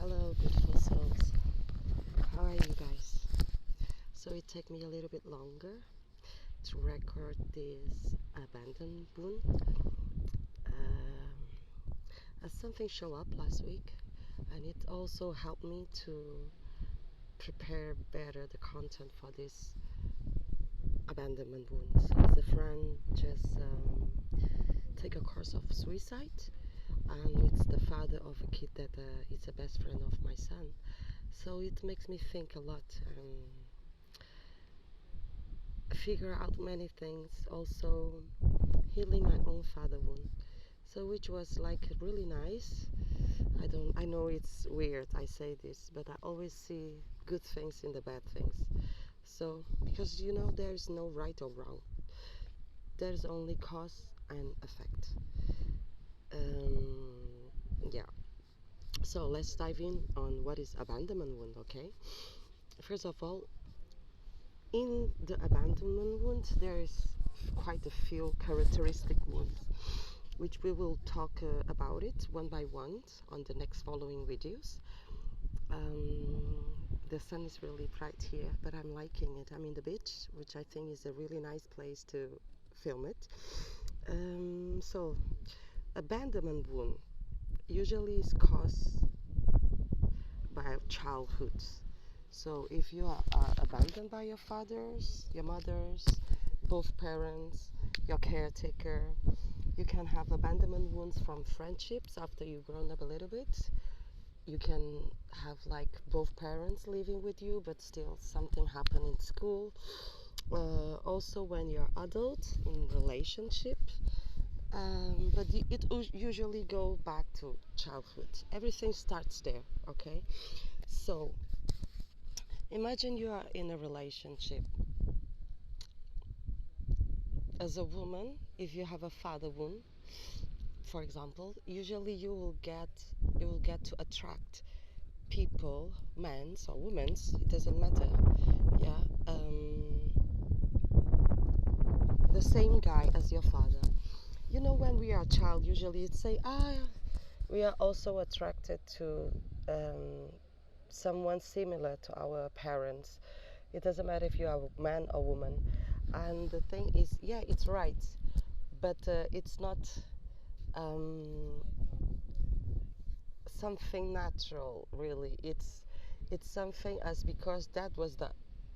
Hello, beautiful souls. How are you guys? So it took me a little bit longer to record this abandoned boon. As something showed up last week, and it also helped me to prepare better the content for this abandonment wound. So as a friend just take a course of suicide, and it's the father of a kid that is a best friend of my son. So it makes me think a lot and figure out many things. Also healing my own father wound. So which was like really nice. I know it's weird I say this, but I always see good things in the bad things. So because there's no right or wrong. There's only cause and effect. Yeah. So let's dive in on what is abandonment wound, okay? First of all, in the abandonment wound, there is quite a few characteristic wounds, which we will talk about it one by one on the next following videos. The sun is really bright here, but I'm liking it. I'm in the beach, which I think is a really nice place to film it. So, abandonment wound usually is caused by childhood. So if you are abandoned by your fathers, your mothers, both parents, your caretaker, you can have abandonment wounds from friendships after you've grown up a little bit. You can have like both parents living with you, but still something happened in school. Also when you're adult in relationship, but it usually go back to childhood. Everything starts there, okay? So imagine you are in a relationship. As a woman, if you have a father wound, for example, usually you will get to attract people, men or women, it doesn't matter. Yeah, the same guy as your father. When we are a child, usually it's say, we are also attracted to someone similar to our parents. It doesn't matter if you are a man or woman. And the thing is, yeah, it's right, but it's not something natural, really. It's something as because that was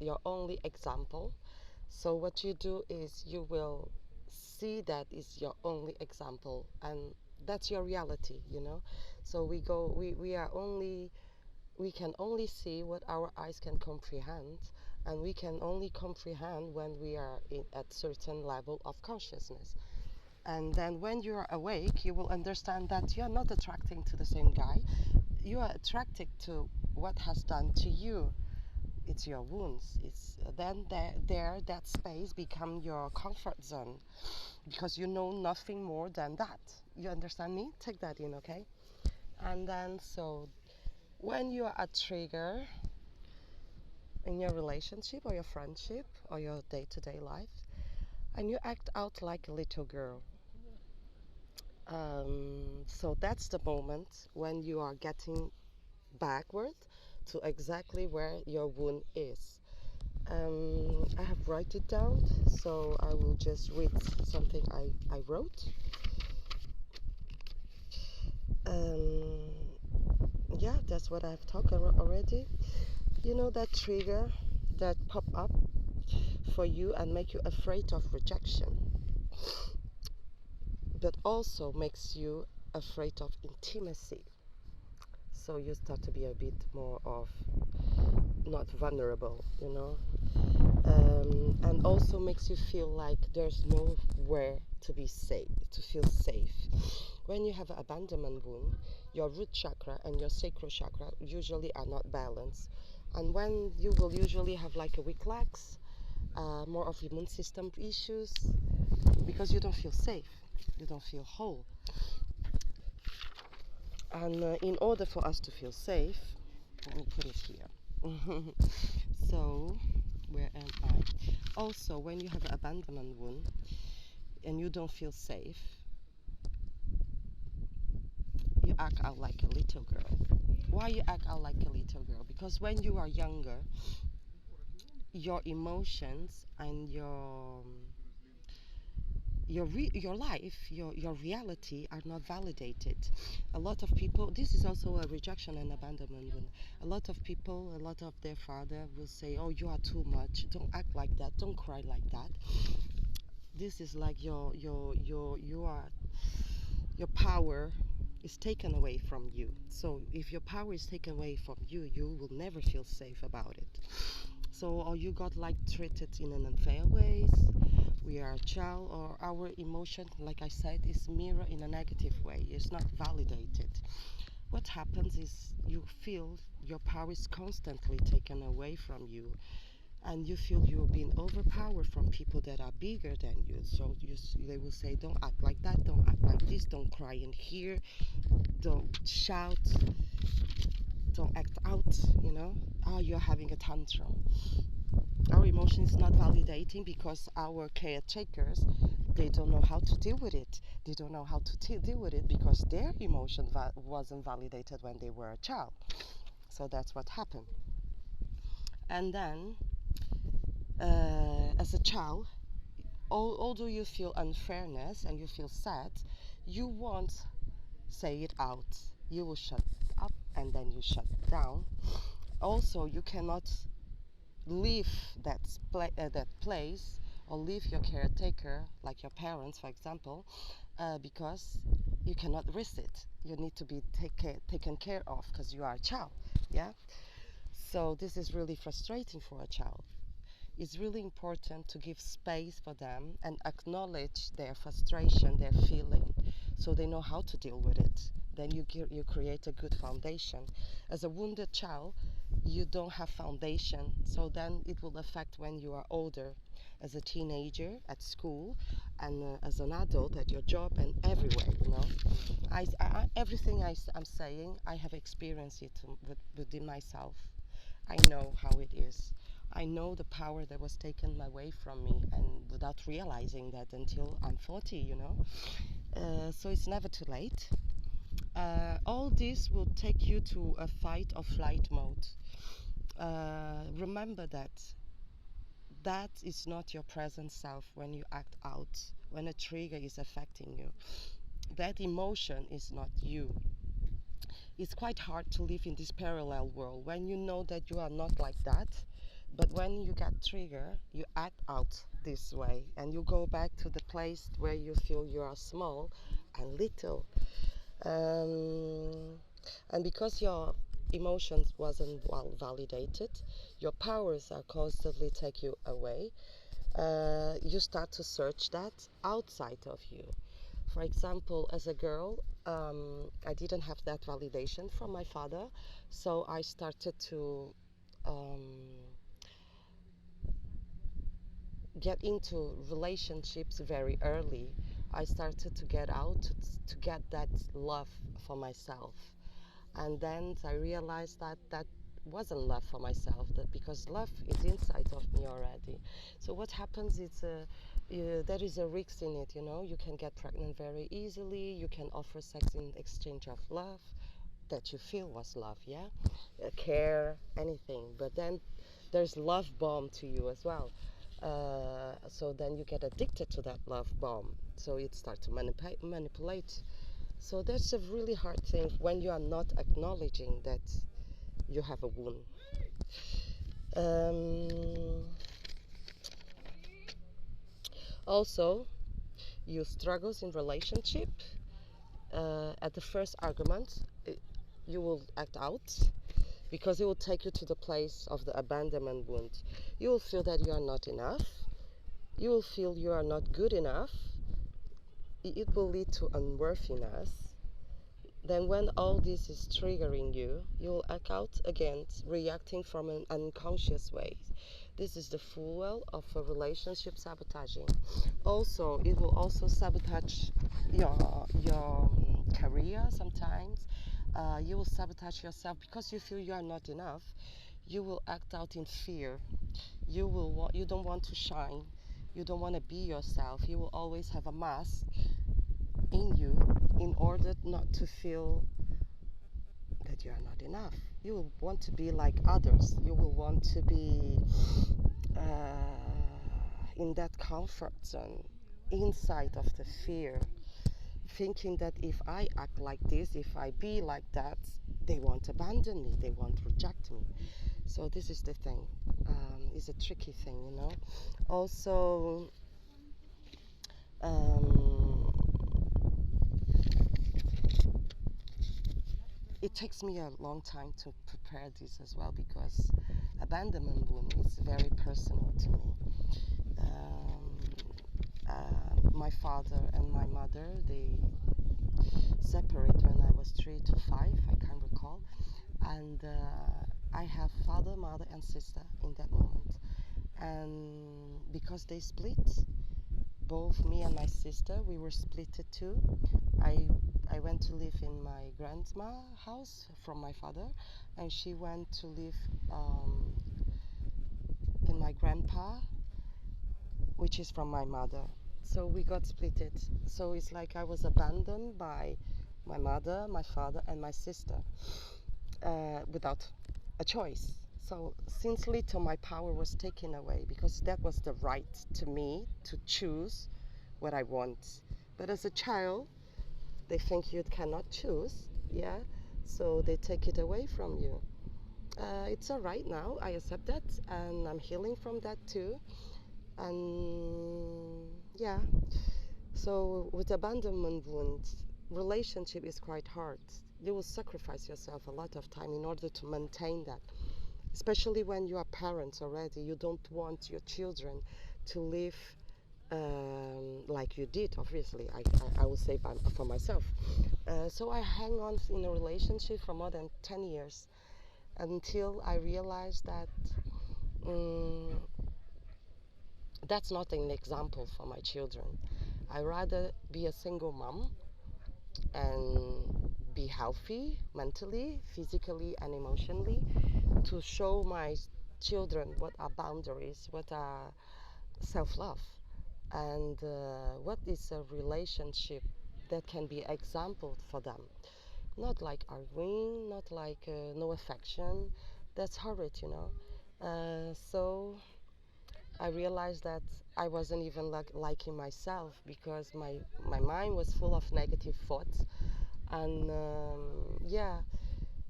your only example. So what you do is you will see that is your only example, and that's your reality. So we can only see what our eyes can comprehend, and we can only comprehend when we are at certain level of consciousness. And then when you are awake, you will understand that you are not attracting to the same guy. You are attracted to what has done to you. It's your wounds. It's then that space become your comfort zone, because you know nothing more than that. You understand me? Take that in, okay? And then so when you are a trigger in your relationship or your friendship or your day-to-day life, and you act out like a little girl, so that's the moment when you are getting backward to exactly where your wound is. I have write it down, so I will just read something I wrote. Yeah, that's what I've talked already. That trigger that pop up for you and make you afraid of rejection, but also makes you afraid of intimacy. So you start to be a bit more of not vulnerable, and also makes you feel like there's nowhere to be safe, to feel safe. When you have an abandonment wound, your root chakra and your sacral chakra usually are not balanced, and when you will usually have like a weak legs, more of immune system issues, because you don't feel safe, you don't feel whole. And in order for us to feel safe, let me put it here. So where am I? Also, when you have an abandonment wound and you don't feel safe, you act out like a little girl. Why you act out like a little girl? Because when you are younger, your emotions and your life, your reality are not validated. A lot of people, this is also a rejection and abandonment one. A lot of people, a lot of their father will say, oh, you are too much, don't act like that, don't cry like that. This is like your power is taken away from you. So if your power is taken away from you, you will never feel safe about it. So, or you got like treated in an unfair ways. We are a child, or our emotion, like I said, is mirror in a negative way. It's not validated. What happens is you feel your power is constantly taken away from you, and you feel you're being overpowered from people that are bigger than you. So they will say, don't act like that, don't act like this, don't cry in here, don't shout, don't act out, you know. Oh, you're having a tantrum. Our emotion is not validating because our caretakers, they don't know how to deal with it. They don't know how to deal with it because their emotion wasn't validated when they were a child. So that's what happened. And then, as a child, although you feel unfairness and you feel sad, you won't say it out. You will shut up and then you shut down. Also, you cannot leave that place or leave your caretaker, like your parents, for example, because you cannot risk it. You need to be taken care of because you are a child. Yeah. So this is really frustrating for a child. It's really important to give space for them and acknowledge their frustration, their feeling, so they know how to deal with it. Then you create a good foundation. As a wounded child, you don't have foundation, so then it will affect when you are older, as a teenager, at school, and as an adult, at your job, and everywhere, you know. Everything I'm saying, I have experienced it within myself. I know how it is. I know the power that was taken away from me, and without realizing that until I'm 40, you know. So it's never too late. All this will take you to a fight or flight mode. Remember that is not your present self when you act out, when a trigger is affecting you. That emotion is not you. It's quite hard to live in this parallel world when you know that you are not like that, but when you get triggered, you act out this way and you go back to the place where you feel you are small and little. And because your emotions wasn't well validated, your powers are constantly take you away. You start to search that outside of you. For example, as a girl, I didn't have that validation from my father, so I started to get into relationships very early. I started to get out to get that love for myself. And then I realized that that wasn't love for myself, that because love is inside of me already. So what happens is there is a risk in it, you know. You can get pregnant very easily. You can offer sex in exchange of love that you feel was love, yeah, care, anything. But then there's love bomb to you as well. So then you get addicted to that love bomb. So it starts to manipulate. So that's a really hard thing when you are not acknowledging that you have a wound. Also, you struggles in relationship. At the first argument, you will act out because it will take you to the place of the abandonment wound. You will feel that you are not enough. You will feel you are not good enough. It will lead to unworthiness. Then when all this is triggering you, you will act out against reacting from an unconscious way. This is the fuel of a relationship sabotaging. Also, it will also sabotage your career sometimes. You will sabotage yourself because you feel you are not enough. You will act out in fear. You don't want to shine. You don't want to be yourself. You will always have a mask in you in order not to feel that you are not enough. You will want to be like others. You will want to be in that comfort zone, inside of the fear, thinking that if I act like this, if I be like that, they won't abandon me, they won't reject me. So this is the thing. It's a tricky thing, you know. Also, it takes me a long time to prepare this as well, because abandonment wound is very personal to me. My father and my mother, they separate when I was 3 to 5, I can't recall. And I have father, mother and sister in that moment. And because they split, both me and my sister, we were splitted too. I went to live in my grandma's house from my father, and she went to live in my grandpa, which is from my mother. So we got splitted. So it's like I was abandoned by my mother, my father and my sister without a choice. So since little my power was taken away, because that was the right to me to choose what I want. But as a child, they think you cannot choose, yeah? So they take it away from you. It's all right now, I accept that, and I'm healing from that too. And yeah, so with abandonment wounds, relationship is quite hard. You will sacrifice yourself a lot of time in order to maintain that. Especially when you are parents already, you don't want your children to live like you did, obviously. I will say for myself. So I hang on in a relationship for more than 10 years until I realized that that's not an example for my children. I rather be a single mom and be healthy mentally, physically and emotionally, to show my children what are boundaries, what are self-love, and what is a relationship that can be example for them. Not like arguing, not like no affection. That's horrid, you know. So I realized that I wasn't even liking myself, because my mind was full of negative thoughts. And yeah,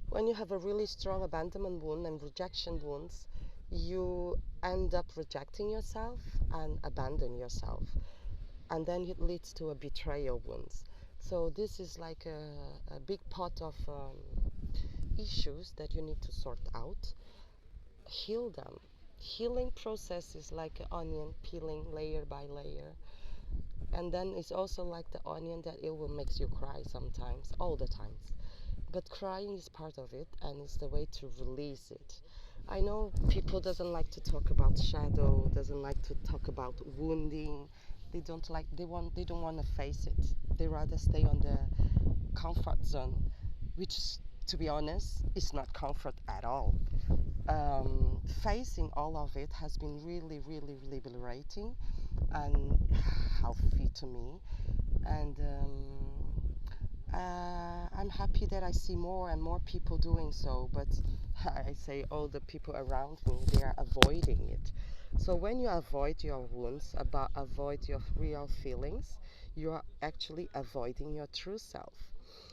when you have a really strong abandonment wound and rejection wounds, you end up rejecting yourself and abandon yourself. And then it leads to a betrayal wounds. So this is like a big pot of issues that you need to sort out, heal them. Healing process is like an onion, peeling layer by layer. And then it's also like the onion that it will make you cry sometimes, all the times. But crying is part of it, and it's the way to release it. I know people doesn't like to talk about shadow, doesn't like to talk about wounding. They don't want to face it. They rather stay on the comfort zone, which, to be honest, is not comfort at all. Facing all of it has been really, really, really liberating and healthy to me. And I'm happy that I see more and more people doing so, but I say all the people around me, they are avoiding it. So when you avoid your wounds, avoid your real feelings, you are actually avoiding your true self.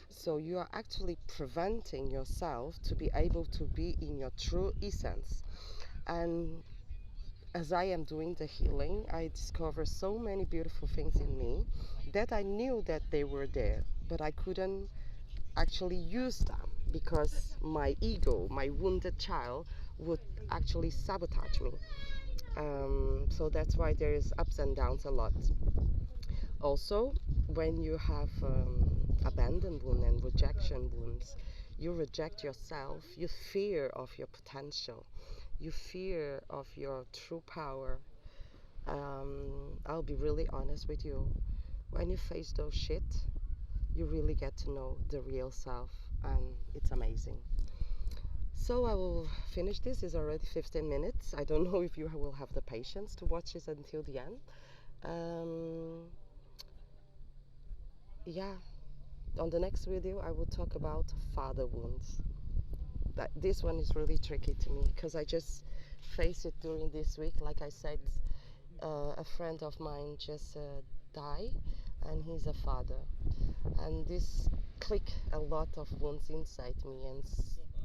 So you are actually preventing yourself to be able to be in your true essence. And as I am doing the healing, I discover so many beautiful things in me that I knew that they were there, but I couldn't actually use them because my ego, my wounded child, would actually sabotage me. So that's why there is ups and downs a lot. Also, when you have abandoned wound and rejection wounds, you reject yourself, you fear of your potential, you fear of your true power. I'll be really honest with you. When you face those shit, you really get to know the real self, and it's amazing. So I will finish this. It's already 15 minutes. I don't know if you will have the patience to watch this until the end. Yeah, on the next video I will talk about father wounds. this one is really tricky to me because I just faced it during this week. Like I said, a friend of mine just died, and he's a father, and this click a lot of wounds inside me, and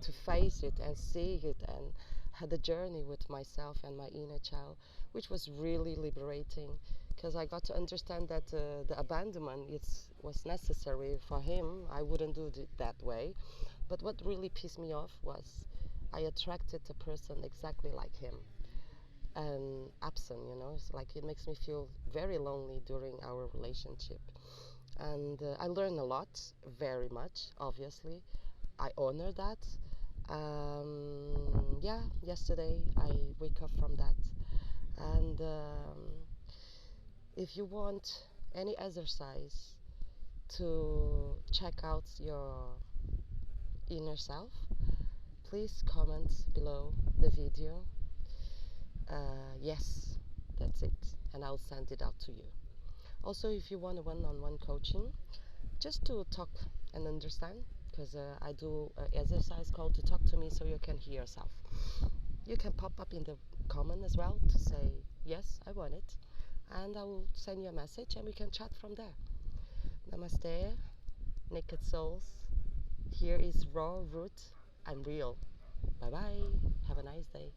to face it and see it and had a journey with myself and my inner child, which was really liberating because I got to understand that the abandonment was necessary for him. I wouldn't do it that way. But what really pissed me off was I attracted a person exactly like him and absent, It's like it makes me feel very lonely during our relationship. And I learned a lot, very much, obviously. I honor that. Yeah, yesterday I wake up from that. And if you want any exercise to check out your inner self, please comment below the video. Yes, that's it, and I'll send it out to you. Also, if you want a one-on-one coaching, just to talk and understand, because I do an exercise called to talk to me so you can hear yourself. You can pop up in the comment as well to say, yes, I want it, and I will send you a message and we can chat from there. Namaste, naked souls. Here is raw root. I'm real. Bye bye. Have a nice day.